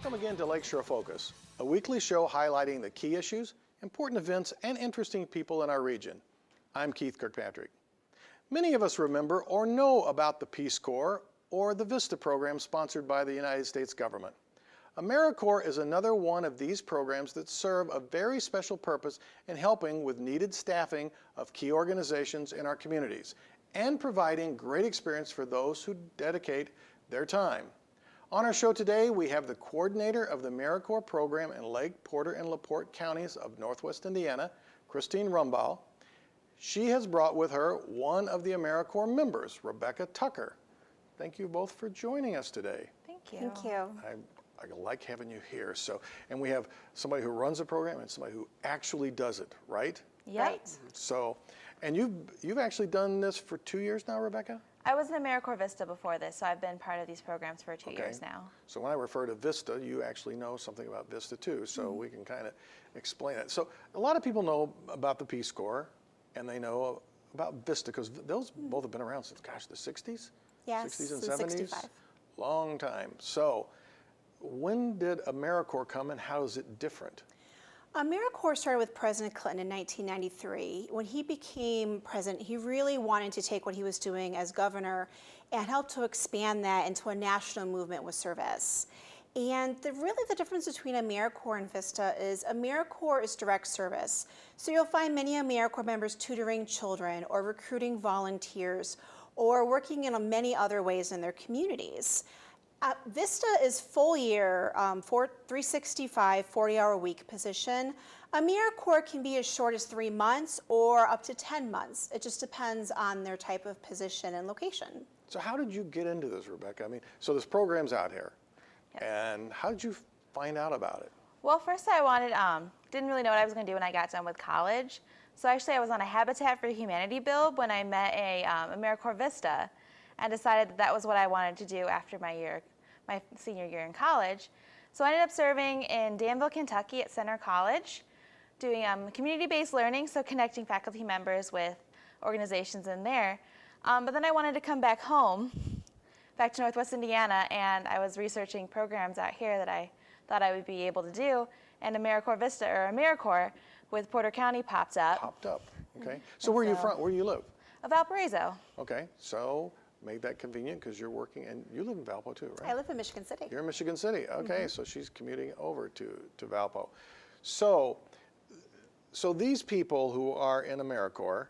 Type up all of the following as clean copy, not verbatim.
Welcome again to Lakeshore Focus, a weekly show highlighting the key issues, important events, and interesting people in our region. I'm Keith Kirkpatrick. Many of us remember or know about the Peace Corps or the VISTA program sponsored by the United States government. AmeriCorp is another one of these programs that serve a very special purpose in helping with needed staffing of key organizations in our communities and providing great experience for those who dedicate their time. On our show today, we have the coordinator of the AmeriCorp program in Lake, Porter, and LaPorte counties of Northwest Indiana, Christine Rumbaugh. She has brought with her one of the AmeriCorp members, Rebecca Tucker. Thank you both for joining us today. Thank you. Thank you. I like having you here. And we have somebody who runs the program and somebody who actually does it, right? Yep. Right. So, and you've actually done this for 2 years now, Rebecca? I was in AmeriCorp Vista before this, so I've been part of these programs for two years now. So when I refer to Vista, you actually know something about Vista too, so we can kind of explain it. So a lot of people know about the Peace Corps, and they know about Vista, because those both have been around since, gosh, the 60s? Yes, 60s and since 70s? 65. Long time. So when did AmeriCorp come and how is it different? AmeriCorp started with President Clinton in 1993. When he became president, he really wanted to take what he was doing as governor and help to expand that into a national movement with service. And really the difference between AmeriCorp and Vista is AmeriCorp is direct service. So you'll find many AmeriCorp members tutoring children or recruiting volunteers or working in many other ways in their communities. Vista is full year, 365, 40-hour-a-week position. AmeriCorp can be as short as 3 months or up to 10 months. It just depends on their type of position and location. So how did you get into this, Rebecca? I mean, so this program's out here, and how did you find out about it? Well, first I didn't really know what I was going to do when I got done with college. So actually I was on a Habitat for Humanity build when I met a AmeriCorp Vista and decided that was what I wanted to do after my senior year in college. So I ended up serving in Danville, Kentucky at Center College, doing community-based learning, so connecting faculty members with organizations in there. But then I wanted to come back home, back to Northwest Indiana, and I was researching programs out here that I thought I would be able to do, and AmeriCorp Vista, or AmeriCorp, with Porter County popped up. Okay. So where are you from? Where do you live? Valparaiso. Okay, so made that convenient because you're working, and you live in Valpo too, right? I live in Michigan City. You're in Michigan City, okay, so she's commuting over to Valpo. So these people who are in AmeriCorp,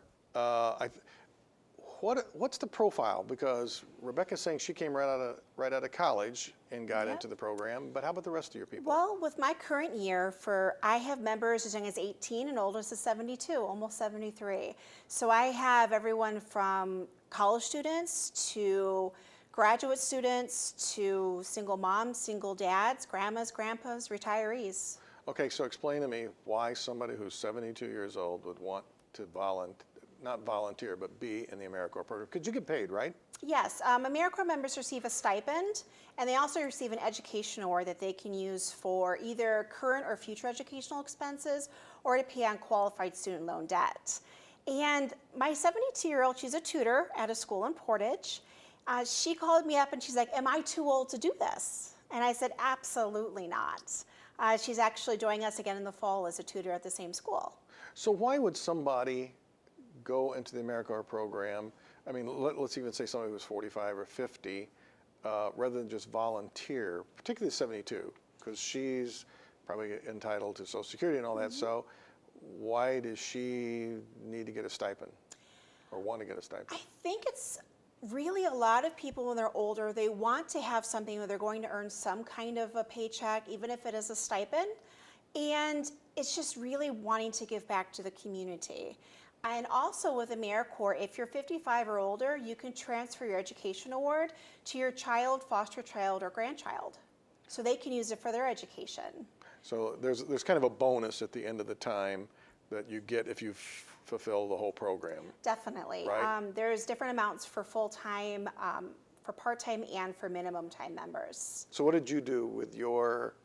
what's the profile? Because Rebecca's saying she came right out of college and got into the program, but how about the rest of your people? Well, with my current year, I have members as young as 18 and oldest as 72, almost 73. So I have everyone from college students to graduate students to single moms, single dads, grandmas, grandpas, retirees. Okay, so explain to me why somebody who's 72 years old would want to not volunteer, but be in the AmeriCorp program. Because you get paid, right? Yes, AmeriCorp members receive a stipend, and they also receive an education award that they can use for either current or future educational expenses or to pay on qualified student loan debt. And my 72-year-old, she's a tutor at a school in Portage. She called me up and she's like, am I too old to do this? And I said, absolutely not. She's actually joining us again in the fall as a tutor at the same school. So why would somebody go into the AmeriCorp program? I mean, let's even say somebody who's 45 or 50, rather than just volunteer, particularly 72, because she's probably entitled to Social Security and all that. So why does she need to get a stipend or want to get a stipend? I think it's really a lot of people when they're older, they want to have something where they're going to earn some kind of a paycheck, even if it is a stipend. And it's just really wanting to give back to the community. And also with AmeriCorp, if you're 55 or older, you can transfer your education award to your child, foster child, or grandchild. So they can use it for their education. So there's kind of a bonus at the end of the time that you get if you fulfill the whole program. Definitely. Right? There's different amounts for full-time, for part-time, and for minimum time members. So what did you do with your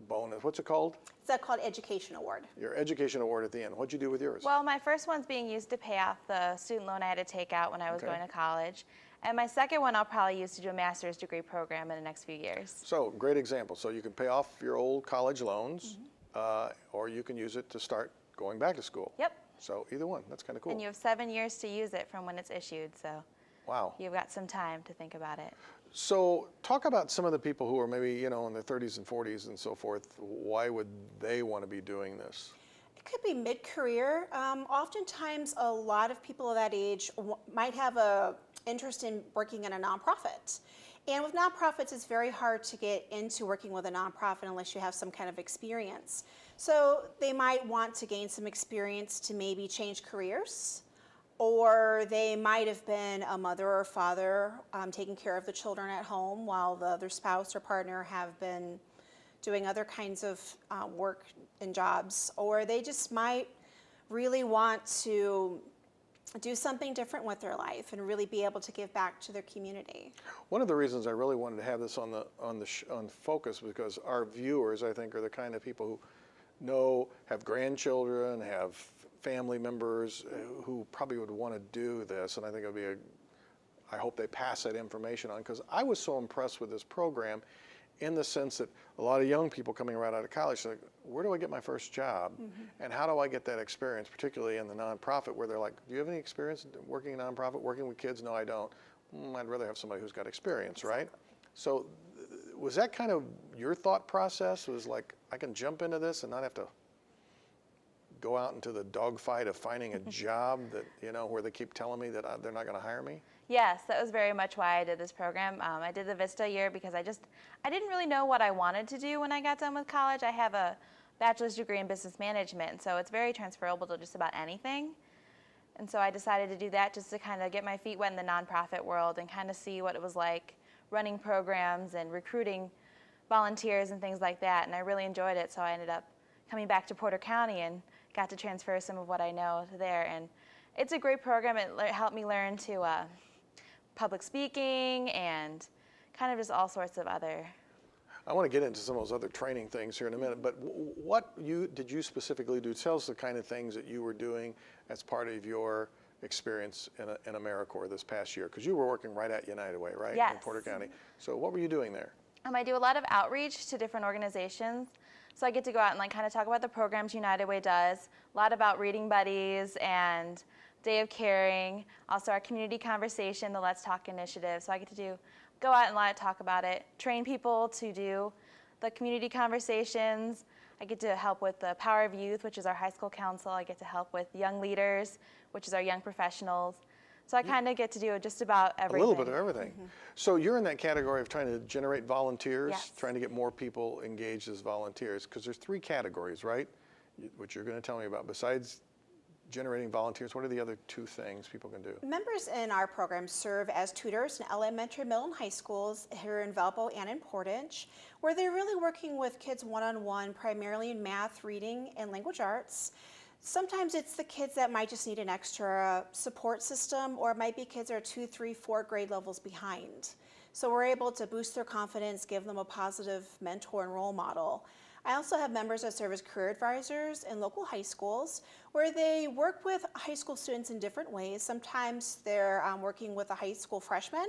bonus? What's it called? It's called Education Award. Your education award at the end. What'd you do with yours? Well, my first one's being used to pay off the student loan I had to take out when I was going to college. And my second one I'll probably use to do a master's degree program in the next few years. So, great example. So you can pay off your old college loans, or you can use it to start going back to school. Yep. So either one, that's kind of cool. And you have 7 years to use it from when it's issued, so Wow. you've got some time to think about it. So talk about some of the people who are maybe, you know, in their 30s and 40s and so forth. Why would they want to be doing this? It could be mid-career. Oftentimes, a lot of people of that age might have a interest in working in a nonprofit. And with nonprofits, it's very hard to get into working with a nonprofit unless you have some kind of experience. So they might want to gain some experience to maybe change careers, or they might have been a mother or father taking care of the children at home while the other spouse or partner have been doing other kinds of work and jobs, or they just might really want to do something different with their life and really be able to give back to their community. One of the reasons I really wanted to have this on focus because our viewers, I think, are the kind of people who have grandchildren, have family members who probably would want to do this, and I think I hope they pass that information on, because I was so impressed with this program in the sense that a lot of young people coming right out of college are like, where do I get my first job? And how do I get that experience, particularly in the nonprofit, where they're like, do you have any experience working in a nonprofit, working with kids? No, I don't. I'd rather have somebody who's got experience, right? So was that kind of your thought process? Was like, I can jump into this and not have to go out into the dogfight of finding a job that, you know, where they keep telling me that they're not going to hire me? Yes, that was very much why I did this program. I did the Vista year because I didn't really know what I wanted to do when I got done with college. I have a bachelor's degree in business management, so it's very transferable to just about anything. And so I decided to do that just to kind of get my feet wet in the nonprofit world and kind of see what it was like running programs and recruiting volunteers and things like that. And I really enjoyed it, so I ended up coming back to Porter County and got to transfer some of what I know there. And it's a great program. It helped me learn to public speaking and kind of just all sorts of other. I want to get into some of those other training things here in a minute, but what did you specifically do? Tell us the kind of things that you were doing as part of your experience in AmeriCorp this past year, because you were working right at United Way, right? Yes. In Porter County. So what were you doing there? I do a lot of outreach to different organizations. So I get to go out and like kind of talk about the programs United Way does, a lot about reading buddies and Day of Caring, also our community conversation, the Let's Talk initiative. So I get to go out and a lot talk about it, train people to do the community conversations. I get to help with the Power of Youth, which is our high school council. I get to help with Young Leaders, which is our young professionals. So I kind of get to do just about everything. A little bit of everything. So you're in that category of trying to generate volunteers, Yes. trying to get more people engaged as volunteers, because there's 3 categories, right? Which you're going to tell me about. Besides generating volunteers, what are the other 2 things people can do? Members in our program serve as tutors in elementary, middle, and high schools here in Valpo and in Portage, where they're really working with kids one-on-one, primarily in math, reading, and language arts. Sometimes it's the kids that might just need an extra support system, or it might be kids that are 2, 3, 4 grade levels behind. So we're able to boost their confidence, give them a positive mentor and role model. I also have members that serve as career advisors in local high schools, where they work with high school students in different ways. Sometimes they're working with a high school freshman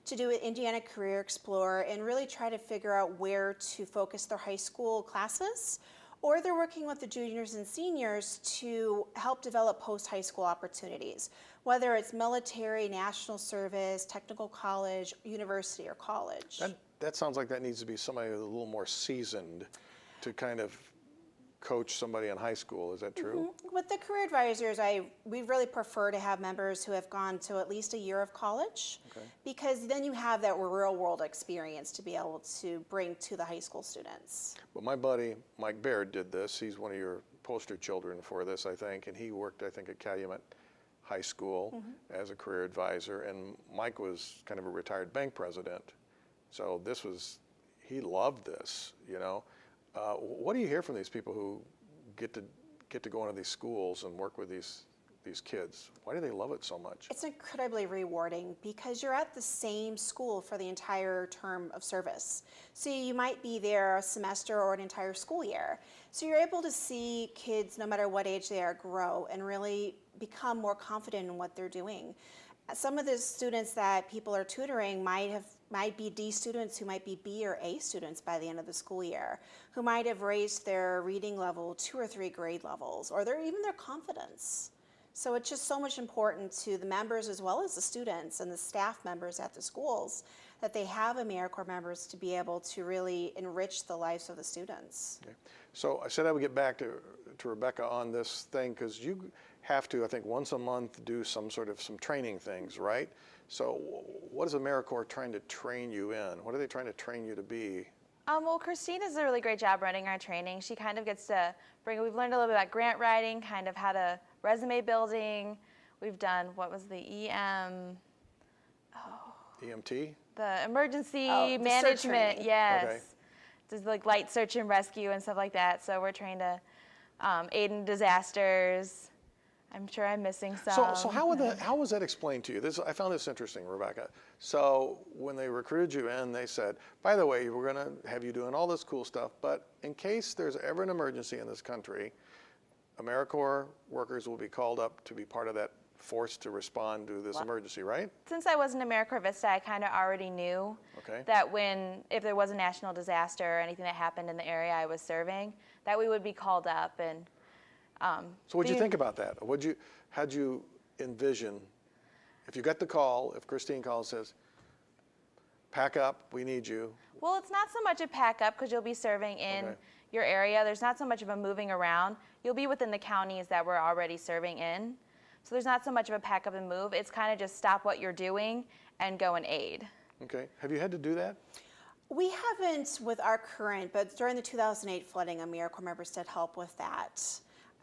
to do an Indiana Career Explorer and really try to figure out where to focus their high school classes. Or they're working with the juniors and seniors to help develop post-high school opportunities, whether it's military, national service, technical college, university, or college. That sounds like that needs to be somebody who's a little more seasoned to kind of coach somebody in high school. Is that true? With the career advisors, we really prefer to have members who have gone to at least a year of college, because then you have that real world experience to be able to bring to the high school students. But my buddy, Mike Baird, did this. He's one of your poster children for this, I think, and he worked, I think, at Calumet High School as a career advisor, and Mike was kind of a retired bank president. So he loved this, you know. What do you hear from these people who get to go into these schools and work with these kids? Why do they love it so much? It's incredibly rewarding because you're at the same school for the entire term of service. So you might be there a semester or an entire school year. So you're able to see kids, no matter what age they are, grow and really become more confident in what they're doing. some of the students that people are tutoring might be D students who might be B or A students by the end of the school year, who might have raised their reading level 2 or 3 grade levels, or even their confidence. So it's just so much important to the members as well as the students and the staff members at the schools that they have AmeriCorp members to be able to really enrich the lives of the students. Okay. So I said I would get back to Rebecca on this thing, because you have to, I think, once a month do some training things, right? So what is AmeriCorp trying to train you in? What are they trying to train you to be? Well, Christine does a really great job running our training. She kind of gets to we've learned a little bit about grant writing, kind of how to resume building. We've done, what was the EMT? the emergency Oh, the search management, training. yes. Okay. Just like light search and rescue and stuff like that. So we're trained to aid in disasters. I'm sure I'm missing some. So how was that explained to you? I found this interesting, Rebecca. So when they recruited you in, they said, by the way, we're going to have you doing all this cool stuff, but in case there's ever an emergency in this country, AmeriCorp workers will be called up to be part of that force to respond to this emergency, right? Since I was in AmeriCorp Vista, I kind of already knew that if there was a national disaster or anything that happened in the area I was serving, that we would be called up. And so what'd you think about that? How'd you envision, if you got the call, if Christine calls and says, pack up, we need you? Well, it's not so much a pack up because you'll be serving in your area. There's not so much of a moving around. You'll be within the counties that we're already serving in. So there's not so much of a pack up and move. It's kind of just stop what you're doing and go and aid. Okay. Have you had to do that? We haven't with our current, but during the 2008 flooding, AmeriCorp members did help with that.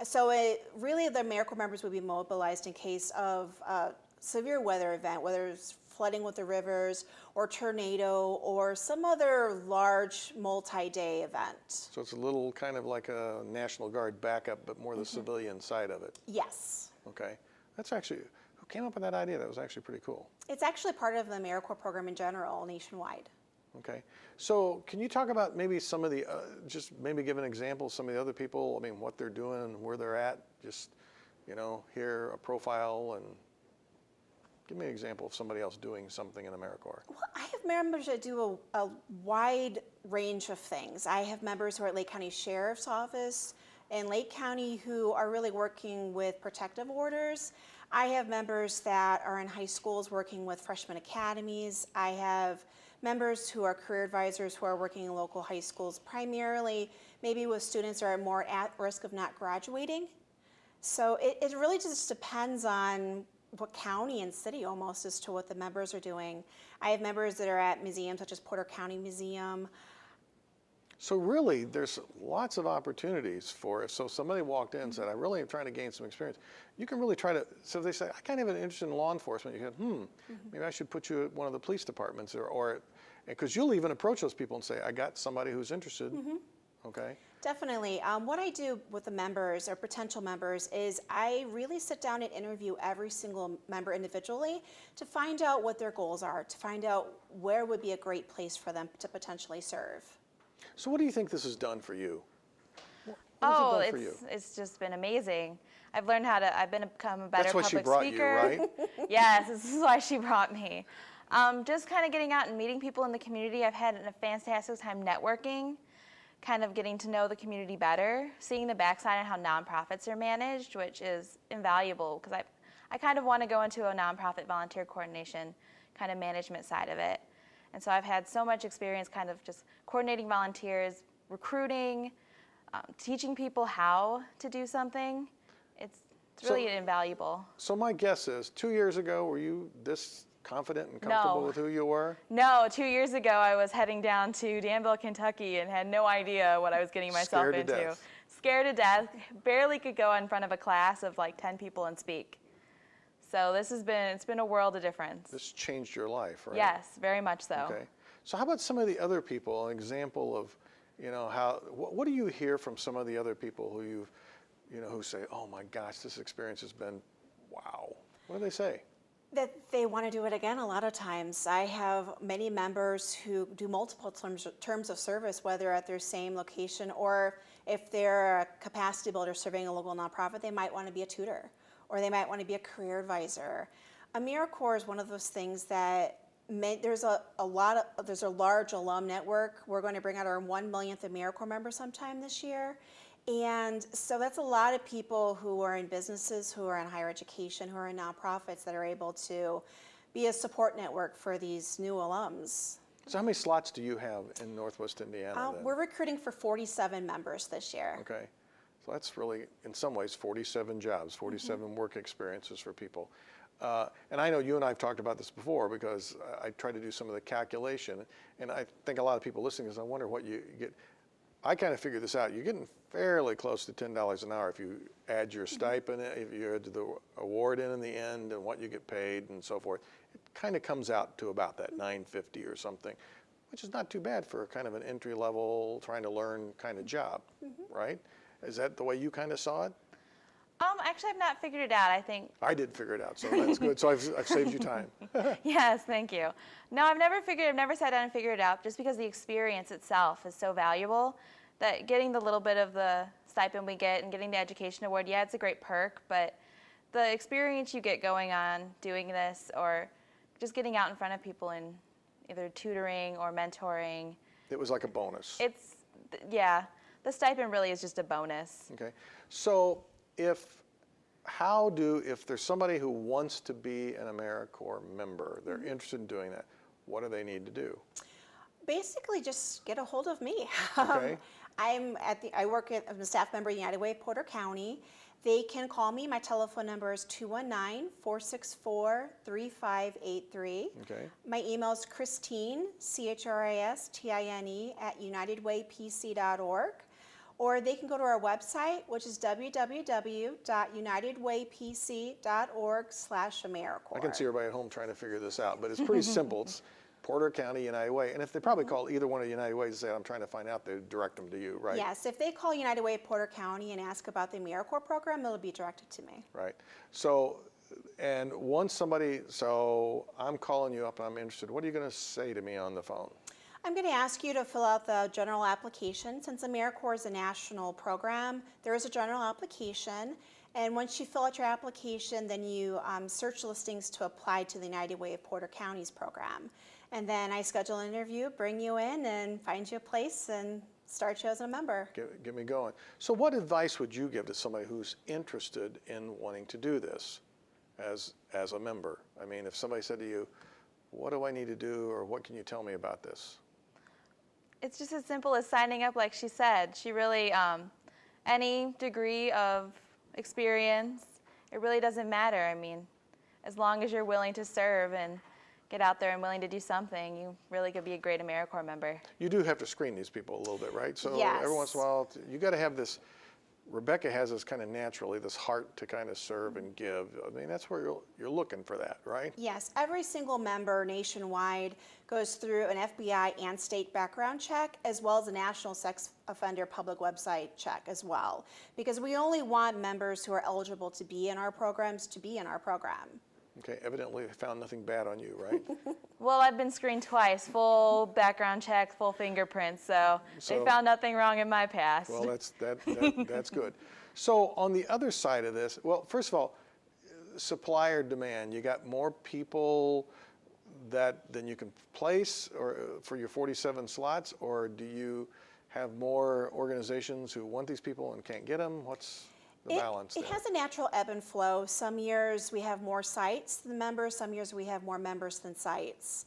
So really the AmeriCorp members would be mobilized in case of a severe weather event, whether it's flooding with the rivers or tornado or some other large multi-day event. So it's a little kind of like a National Guard backup, but more the civilian side of it. Yes. Okay. That's actually, who came up with that idea? That was actually pretty cool. It's actually part of the AmeriCorp program in general, nationwide. Okay. So can you talk about maybe some of the, just maybe give an example of some of the other people, I mean, what they're doing and where they're at? Just, here, a profile, and give me an example of somebody else doing something in AmeriCorp. Well, I have members that do a wide range of things. I have members who are at Lake County Sheriff's Office in Lake County who are really working with protective orders. I have members that are in high schools working with freshman academies. I have members who are career advisors who are working in local high schools, primarily maybe with students that are more at risk of not graduating. So it really just depends on what county and city almost as to what the members are doing. I have members that are at museums such as Porter County Museum. So really, there's lots of opportunities for it. So somebody walked in and said, I really am trying to gain some experience. You can really try to, so if they say, I kind of have an interest in law enforcement, you go, maybe I should put you at one of the police departments, or because you'll even approach those people and say, I got somebody who's interested. Okay. Definitely. What I do with the members or potential members is I really sit down and interview every single member individually to find out what their goals are, to find out where would be a great place for them to potentially serve. So what do you think this has done for you? What has it done for you? It's just been amazing. I've learned I've become a better That's why public she brought speaker. you, right? Yes, this is why she brought me. Just kind of getting out and meeting people in the community. I've had a fantastic time networking, kind of getting to know the community better, seeing the backside on how nonprofits are managed, which is invaluable because I kind of want to go into a nonprofit volunteer coordination kind of management side of it. And so I've had so much experience kind of just coordinating volunteers, recruiting, teaching people how to do something. It's really invaluable. So my guess is 2 years ago, were you this confident and comfortable with who you were? No, 2 years ago I was heading down to Danville, Kentucky and had no idea what I was getting myself into. Scared to death. Scared to death, barely could go in front of a class of like 10 people and speak. So it's been a world of difference. This changed your life, right? Yes, very much so. Okay. So how about some of the other people, an example of, what do you hear from some of the other people who who say, oh my gosh, this experience has been, wow. What do they say? That they want to do it again a lot of times. I have many members who do multiple terms of service, whether at their same location or if they're a capacity builder serving a local nonprofit, they might want to be a tutor or they might want to be a career advisor. AmeriCorp is one of those things that there's a large alum network. We're going to bring out our 1 millionth AmeriCorp member sometime this year. And so that's a lot of people who are in businesses, who are in higher education, who are in nonprofits that are able to be a support network for these new alums. So how many slots do you have in Northwest Indiana then? We're recruiting for 47 members this year. Okay. So that's really, in some ways, 47 jobs, 47 work experiences for people. And I know you and I have talked about this before because I tried to do some of the calculation, and I think a lot of people listening is, I wonder what you get. I kind of figured this out. You're getting fairly close to $10 an hour if you add your stipend, if you add the award in the end, and what you get paid and so forth. It kind of comes out to about that $9.50 or something, which is not too bad for kind of an entry level, trying to learn kind of job, right? Is that the way you kind of saw it? Actually, I've not figured it out. I think. I did figure it out, so that's good. So I've saved you time. Yes, thank you. No, I've never sat down and figured it out, just because the experience itself is so valuable that getting the little bit of the stipend we get and getting the education award, yeah, it's a great perk, but the experience you get going on doing this, or just getting out in front of people and either tutoring or mentoring. It was like a bonus. Yeah, the stipend really is just a bonus. Okay. So if there's somebody who wants to be an AmeriCorp member, they're interested in doing that, what do they need to do? Basically, just get a hold of me. Okay. I'm a staff member at United Way of Porter County. They can call me. My telephone number is 219-464-3583. Okay. My email is Christine, CHRISTINE, @unitedwaypc.org. Or they can go to our website, which is www.unitedwaypc.org/AmeriCorp. I can see everybody at home trying to figure this out, but it's pretty simple. It's Porter County United Way. And if they probably call either one of the United Ways and say, I'm trying to find out, they direct them to you, right? Yes, if they call United Way of Porter County and ask about the AmeriCorp program, it'll be directed to me. Right. So, and once so I'm calling you up and I'm interested, what are you going to say to me on the phone? I'm going to ask you to fill out the general application. Since AmeriCorp is a national program, there is a general application. And once you fill out your application, then you search listings to apply to the United Way of Porter County's program. And then I schedule an interview, bring you in, and find you a place and start you as a member. Get me going. So what advice would you give to somebody who's interested in wanting to do this as a member? I mean, if somebody said to you, what do I need to do, or what can you tell me about this? It's just as simple as signing up, like she said. She really, any degree of experience, it really doesn't matter. I mean, as long as you're willing to serve and get out there and willing to do something, you really could be a great AmeriCorp member. You do have to screen these people a little bit, right? So Yes. every once in a while, you got to have this. Rebecca has this kind of naturally, this heart to kind of serve and give. I mean, that's where you're looking for that, right? Yes, every single member nationwide goes through an FBI and state background check, as well as a National Sex Offender Public Website check as well, because we only want members who are eligible to be in our programs to be in our program. Okay, evidently they found nothing bad on you, right? Well, I've been screened twice, full background check, full fingerprints, so they found nothing wrong in my past. Well, that's good. So on the other side of this, well, first of all, supply or demand, you got more people than you can place or for your 47 slots, or do you have more organizations who want these people and can't get them? What's the balance It there? has a natural ebb and flow. Some years we have more sites than members. Some years we have more members than sites.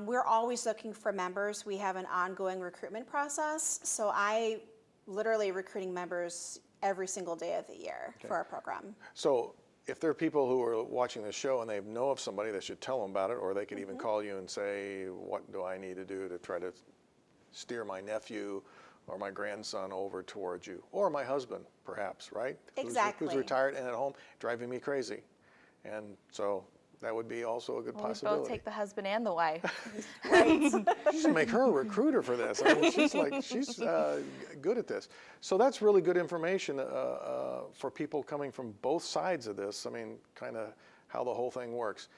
We're always looking for members. We have an ongoing recruitment process. So I literally recruiting members every single day of the year for our program. So if there are people who are watching this show and they know of somebody, they should tell them about it, or they could even call you and say, what do I need to do to try to steer my nephew or my grandson over towards you, or my husband, perhaps, right? Exactly. Who's retired and at home, driving me crazy. And so that would be also a good possibility. We both take the husband and the wife. You should make her a recruiter for this. I mean, she's good at this. So that's really good information for people coming from both sides of this. I mean, kind of how the whole thing works.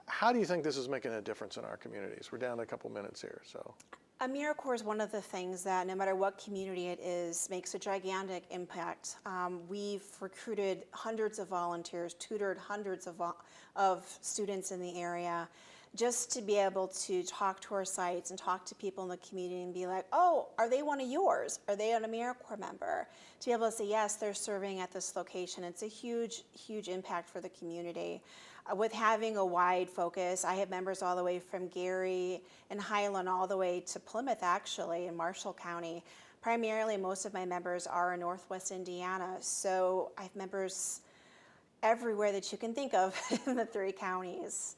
How do you think this is making a difference in our communities? We're down to a couple minutes here, so. AmeriCorp is one of the things that, no matter what community it is, makes a gigantic impact. We've recruited hundreds of volunteers, tutored hundreds of students in the area, just to be able to talk to our sites and talk to people in the community and be like, oh, are they one of yours? Are they an AmeriCorp member? To be able to say, yes, they're serving at this location. It's a huge, huge impact for the community. With having a wide focus, I have members all the way from Gary and Highland all the way to Plymouth, actually, in Marshall County. Primarily, most of my members are in Northwest Indiana, so I have members everywhere that you can think of in the 3 counties.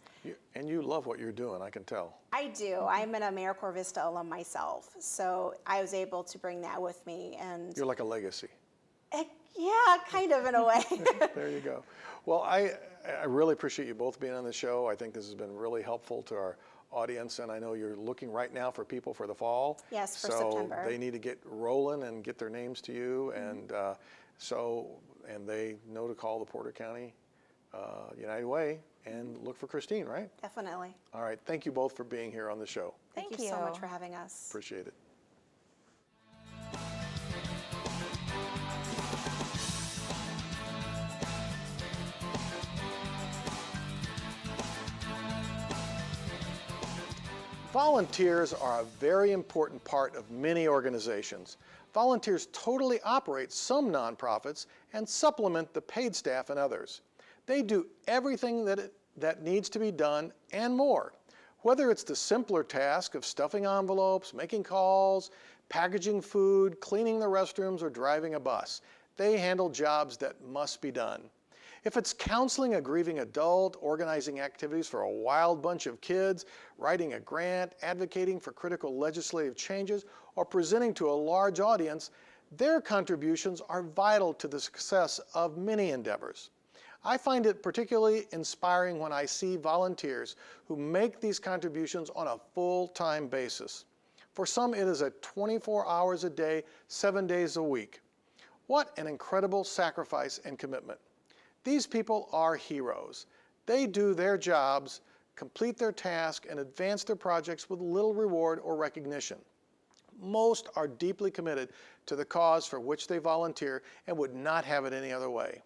And you love what you're doing, I can tell. I do. I'm an AmeriCorp Vista alum myself, so I was able to bring that with me. And You're like a legacy. Yeah, kind of in a way. There you go. Well, I really appreciate you both being on the show. I think this has been really helpful to our audience, and I know you're looking right now for people for the fall. Yes, for so September. They need to get rolling and get their names to you, and and they know to call the Porter County United Way and look for Christine, right? Definitely. All right. Thank you both for being here on the show. Thank you so much for having us. Appreciate it. Volunteers are a very important part of many organizations. Volunteers totally operate some nonprofits and supplement the paid staff in others. They do everything that needs to be done and more. Whether it's the simpler task of stuffing envelopes, making calls, packaging food, cleaning the restrooms, or driving a bus, they handle jobs that must be done. If it's counseling a grieving adult, organizing activities for a wild bunch of kids, writing a grant, advocating for critical legislative changes, or presenting to a large audience, their contributions are vital to the success of many endeavors. I find it particularly inspiring when I see volunteers who make these contributions on a full-time basis. For some, it is 24 hours a day, 7 days a week. What an incredible sacrifice and commitment. These people are heroes. They do their jobs, complete their tasks, and advance their projects with little reward or recognition. Most are deeply committed to the cause for which they volunteer and would not have it any other way.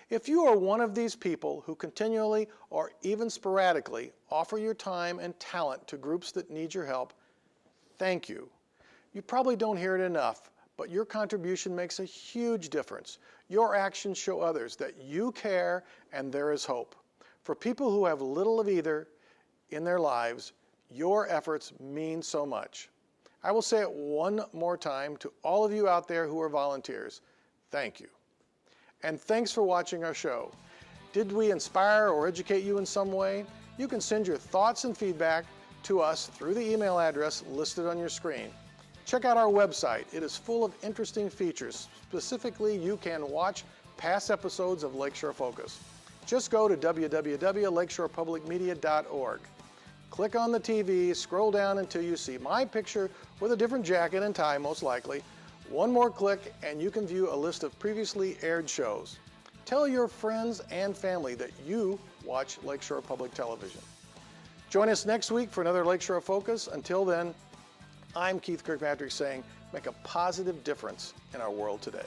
If you are one of these people who continually or even sporadically offer your time and talent to groups that need your help, thank you. You probably don't hear it enough, but your contribution makes a huge difference. Your actions show others that you care and there is hope. For people who have little of either in their lives, your efforts mean so much. I will say it one more time to all of you out there who are volunteers. Thank you. And thanks for watching our show. Did we inspire or educate you in some way? You can send your thoughts and feedback to us through the email address listed on your screen. Check out our website. It is full of interesting features. Specifically, you can watch past episodes of Lakeshore Focus. Just go to www.lakeshorepublicmedia.org. Click on the TV, scroll down until you see my picture with a different jacket and tie, most likely. One more click and you can view a list of previously aired shows. Tell your friends and family that you watch Lakeshore Public Television. Join us next week for another Lakeshore Focus. Until then, I'm Keith Kirkpatrick saying, make a positive difference in our world today.